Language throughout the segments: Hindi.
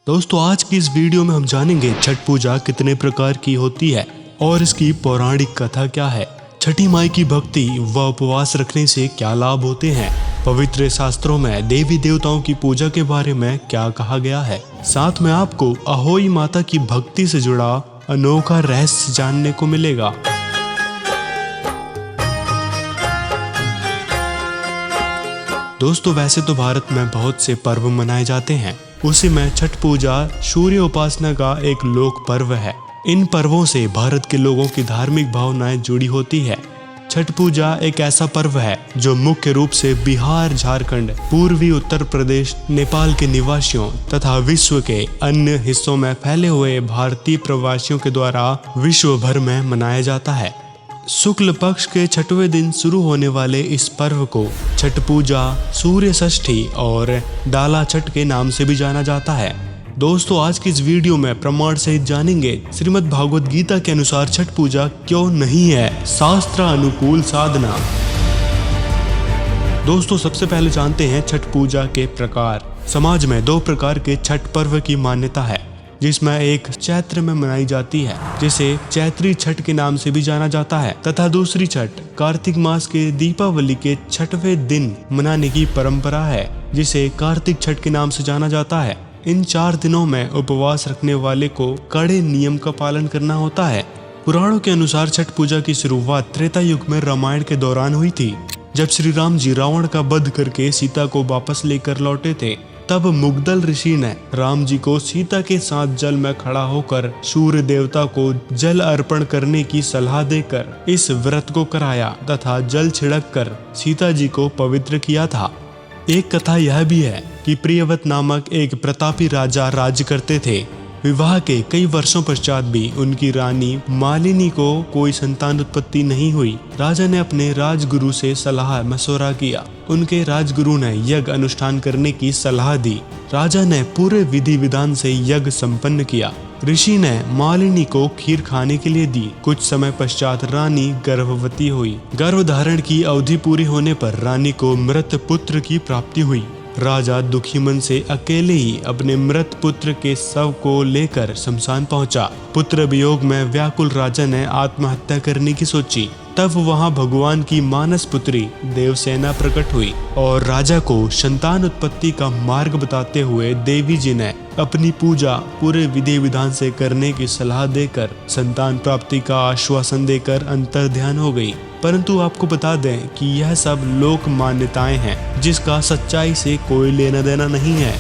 दोस्तों आज की इस वीडियो में हम जानेंगे छठ पूजा कितने प्रकार की होती है और इसकी पौराणिक कथा क्या है। छठी माई की भक्ति व उपवास रखने से क्या लाभ होते हैं। पवित्र शास्त्रों में देवी देवताओं की पूजा के बारे में क्या कहा गया है। साथ में आपको अहोई माता की भक्ति से जुड़ा अनोखा रहस्य जानने को मिलेगा। दोस्तों वैसे तो भारत में बहुत से पर्व मनाए जाते हैं, उसी में छठ पूजा सूर्य उपासना का एक लोक पर्व है। इन पर्वों से भारत के लोगों की धार्मिक भावनाएं जुड़ी होती है। छठ पूजा एक ऐसा पर्व है जो मुख्य रूप से बिहार, झारखंड, पूर्वी उत्तर प्रदेश, नेपाल के निवासियों तथा विश्व के अन्य हिस्सों में फैले हुए भारतीय प्रवासियों के द्वारा विश्व भर में मनाया जाता है। शुक्ल पक्ष के छठवें दिन शुरू होने वाले इस पर्व को छठ पूजा, सूर्य षष्ठी और डाला छठ के नाम से भी जाना जाता है। दोस्तों आज की इस वीडियो में प्रमाण सहित जानेंगे श्रीमद् भागवत गीता के अनुसार छठ पूजा क्यों नहीं है शास्त्र अनुकूल साधना। दोस्तों सबसे पहले जानते हैं छठ पूजा के प्रकार। समाज में दो प्रकार के छठ पर्व की मान्यता है, जिसमें एक चैत्र में मनाई जाती है जिसे चैत्री छठ के नाम से भी जाना जाता है, तथा दूसरी छठ कार्तिक मास के दीपावली के छठवें दिन मनाने की परंपरा है, जिसे कार्तिक छठ के नाम से जाना जाता है। इन 4 दिनों में उपवास रखने वाले को कड़े नियम का पालन करना होता है। पुराणों के अनुसार छठ पूजा की शुरुआत त्रेता युग में रामायण के दौरान हुई थी, जब श्री राम जी रावण का वध करके सीता को वापस लेकर लौटे थे। तब मुग्दल ऋषि ने राम जी को सीता के साथ जल में खड़ा होकर सूर्य देवता को जल अर्पण करने की सलाह देकर इस व्रत को कराया तथा जल छिड़क कर सीता जी को पवित्र किया था। एक कथा यह भी है कि प्रियव्रत नामक एक प्रतापी राजा राज्य करते थे। विवाह के कई वर्षों पश्चात भी उनकी रानी मालिनी को कोई संतान उत्पत्ति नहीं हुई। राजा ने अपने राजगुरु से सलाह मशवरा किया। उनके राजगुरु ने यज्ञ अनुष्ठान करने की सलाह दी। राजा ने पूरे विधि विधान से यज्ञ संपन्न किया। ऋषि ने मालिनी को खीर खाने के लिए दी। कुछ समय पश्चात रानी गर्भवती हुई। गर्भधारण की अवधि पूरी होने पर रानी को मृत पुत्र की प्राप्ति हुई। राजा दुखी मन से अकेले ही अपने मृत पुत्र के शव को लेकर शमशान पहुंचा। पुत्र वियोग में व्याकुल राजा ने आत्महत्या करने की सोची। तब वहां भगवान की मानस पुत्री देवसेना प्रकट हुई और राजा को संतान उत्पत्ति का मार्ग बताते हुए देवी जी ने अपनी पूजा पूरे विधि विधान से करने की सलाह देकर संतान प्राप्ति का आश्वासन देकर अंतर ध्यान हो गई। परंतु आपको बता दें कि यह सब लोक मान्यताएं हैं, जिसका सच्चाई से कोई लेना देना नहीं है।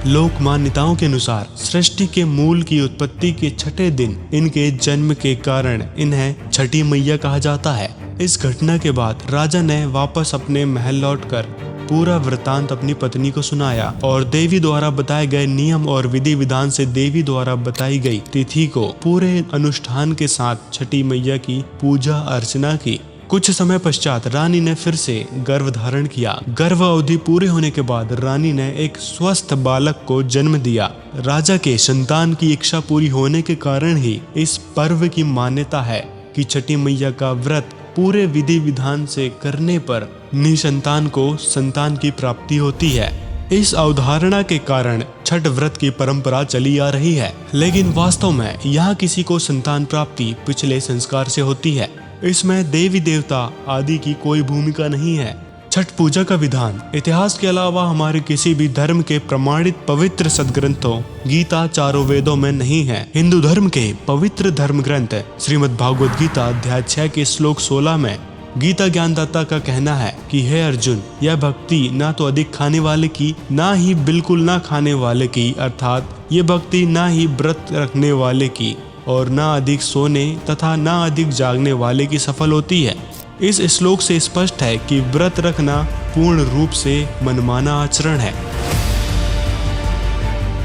लोक मान्यताओं के अनुसार सृष्टि के मूल की उत्पत्ति के छठे दिन इनके जन्म के कारण इन्हें छठी मैया कहा जाता है। इस घटना के बाद राजा ने वापस अपने महल लौटकर पूरा वृतांत अपनी पत्नी को सुनाया और देवी द्वारा बताए गए नियम और विधि विधान से देवी द्वारा बताई गई तिथि को पूरे अनुष्ठान के साथ छठी मैया की पूजा अर्चना की। कुछ समय पश्चात रानी ने फिर से गर्भ धारण किया। गर्भ अवधि पूरे होने के बाद रानी ने एक स्वस्थ बालक को जन्म दिया। राजा के संतान की इच्छा पूरी होने के कारण ही इस पर्व की मान्यता है कि छठी मैया का व्रत पूरे विधि विधान से करने पर निसंतान को संतान की प्राप्ति होती है। इस अवधारणा के कारण छठ व्रत की परंपरा चली आ रही है, लेकिन वास्तव में यहाँ किसी को संतान प्राप्ति पिछले संस्कार से होती है। इसमें देवी देवता आदि की कोई भूमिका नहीं है। छठ पूजा का विधान इतिहास के अलावा हमारे किसी भी धर्म के प्रमाणित पवित्र सदग्रंथों गीता, चारों वेदों में नहीं है। हिंदू धर्म के पवित्र धर्म ग्रंथ श्रीमद् भागवत गीता अध्याय 6 के श्लोक 16 में गीता ज्ञानदाता का कहना है कि हे अर्जुन, यह भक्ति ना तो अधिक खाने वाले की, ना ही बिल्कुल ना खाने वाले की, अर्थात ये भक्ति ना ही व्रत रखने वाले की और ना अधिक सोने तथा ना अधिक जागने वाले की सफल होती है। इस श्लोक से स्पष्ट है कि व्रत रखना पूर्ण रूप से मनमाना आचरण है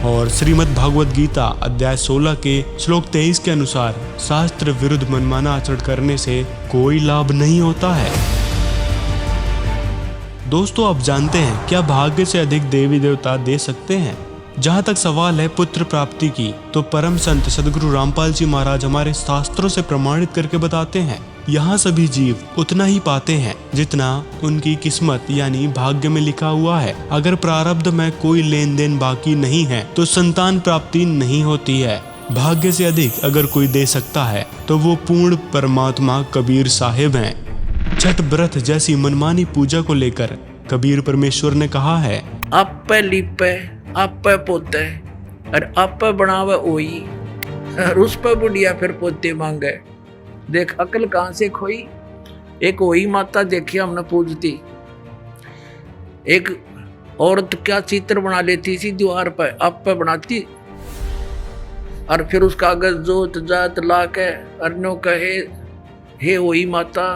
और श्रीमद् भागवत गीता अध्याय 16 के श्लोक 23 के अनुसार शास्त्र विरुद्ध मनमाना आचरण करने से कोई लाभ नहीं होता है। दोस्तों आप जानते हैं क्या भाग्य से अधिक देवी देवता दे सकते हैं? जहाँ तक सवाल है पुत्र प्राप्ति की, तो परम संत सदगुरु रामपाल जी महाराज हमारे शास्त्रों से प्रमाणित करके बताते हैं यहाँ सभी जीव उतना ही पाते हैं जितना उनकी किस्मत यानी भाग्य में लिखा हुआ है। अगर प्रारब्ध में कोई लेन देन बाकी नहीं है तो संतान प्राप्ति नहीं होती है। भाग्य से अधिक अगर कोई दे सकता है तो वो पूर्ण परमात्मा कबीर साहिब हैं। छठ व्रत जैसी मनमानी पूजा को लेकर कबीर परमेश्वर ने कहा है, आपे लिपे आपे पोते और आपे बनावे ओई और उस पर बुढ़िया फिर पोते मांगे। देख अकल कहाँ से खोई। एक वही माता देखी हमने पूजती, एक औरत क्या चित्र बना लेती थी दीवार पर, आप पे बनाती और फिर उसका कागज जोत जात ला के अर्नो कहे हे वही माता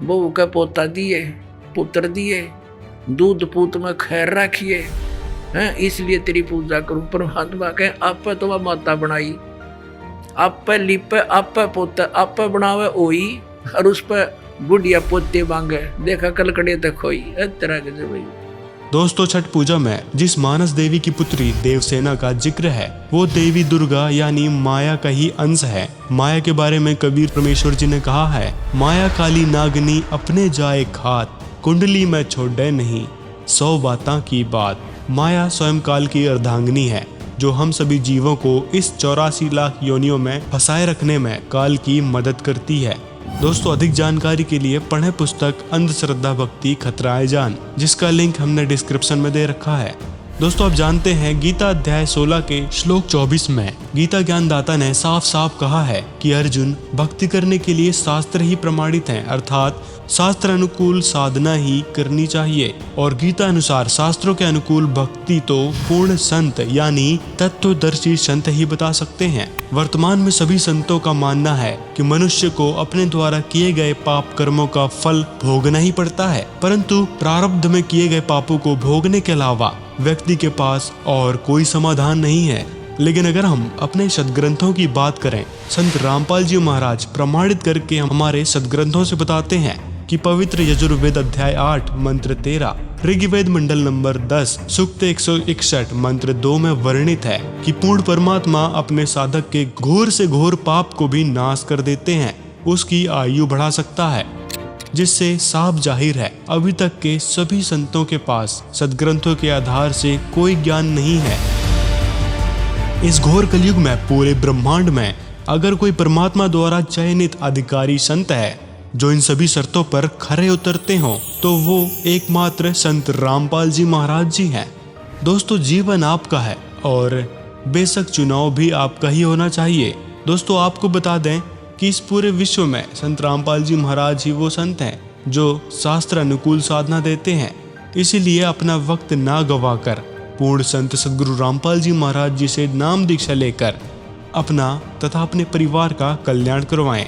बहू का पोता दिए पुत्र दिए दूध पूत में खैर रखिए हैं, इसलिए तेरी पूजा करूं। परमात्मा कहे आप तो वह माता बनाई, आप पे लिपे आप पे पोता आप पे बनावे ओई और उस पर बुढ़िया पोते मांगे। देखा कलकड़े तक खोई तरह के जो भाई। दोस्तों छठ पूजा में जिस मानस देवी की पुत्री देवसेना का जिक्र है वो देवी दुर्गा यानी माया का ही अंश है। माया के बारे में कबीर परमेश्वर जी ने कहा है, माया काली नागनी अपने जाए खात कुंडली में छोड़े नहीं 100 बातां की बात। माया स्वयं काल की अर्धांगिनी है जो हम सभी जीवों को इस 84 लाख योनियों में फंसाए रखने में काल की मदद करती है। दोस्तों अधिक जानकारी के लिए पढ़ें पुस्तक अंधश्रद्धा भक्ति खतराए जान, जिसका लिंक हमने डिस्क्रिप्शन में दे रखा है। दोस्तों आप जानते हैं गीता अध्याय 16 के श्लोक 24 में गीता ज्ञानदाता ने साफ साफ कहा है कि अर्जुन भक्ति करने के लिए शास्त्र ही प्रमाणित हैं, अर्थात शास्त्र अनुकूल साधना ही करनी चाहिए। और गीता अनुसार शास्त्रों के अनुकूल भक्ति तो पूर्ण संत यानी तत्वदर्शी संत ही बता सकते हैं। वर्तमान में सभी संतों का मानना है कि मनुष्य को अपने द्वारा किए गए पाप कर्मों का फल भोगना ही पड़ता है, परंतु प्रारब्ध में किए गए पापों को भोगने के अलावा व्यक्ति के पास और कोई समाधान नहीं है। लेकिन अगर हम अपने सदग्रंथों की बात करें, संत रामपाल जी महाराज प्रमाणित करके हमारे सदग्रंथों से बताते हैं कि पवित्र यजुर्वेद अध्याय 8 मंत्र 13, ऋग्वेद मंडल नंबर 10 सूक्त 161 मंत्र 2 में वर्णित है कि पूर्ण परमात्मा अपने साधक के घोर से घोर पाप को भी नाश कर देते हैं, उसकी आयु बढ़ा सकता है। जिससे साफ जाहिर है अभी तक के सभी संतों के पास सदग्रंथों के आधार से कोई ज्ञान नहीं है। इस घोर कलयुग में पूरे ब्रह्मांड में अगर कोई परमात्मा द्वारा चयनित अधिकारी संत है जो इन सभी शर्तों पर खरे उतरते हों तो वो एकमात्र संत रामपाल जी महाराज जी हैं। दोस्तों जीवन आपका है और बेशक चुनाव भी आपका ही होना चाहिए। दोस्तों आपको बता दें कि इस पूरे विश्व में संत रामपाल जी महाराज ही वो संत हैं जो शास्त्र अनुकूल साधना देते हैं। इसीलिए अपना वक्त ना गवाकर पूर्ण संत सदगुरु रामपाल जी महाराज जी से नाम दीक्षा लेकर अपना तथा अपने परिवार का कल्याण करवाएं।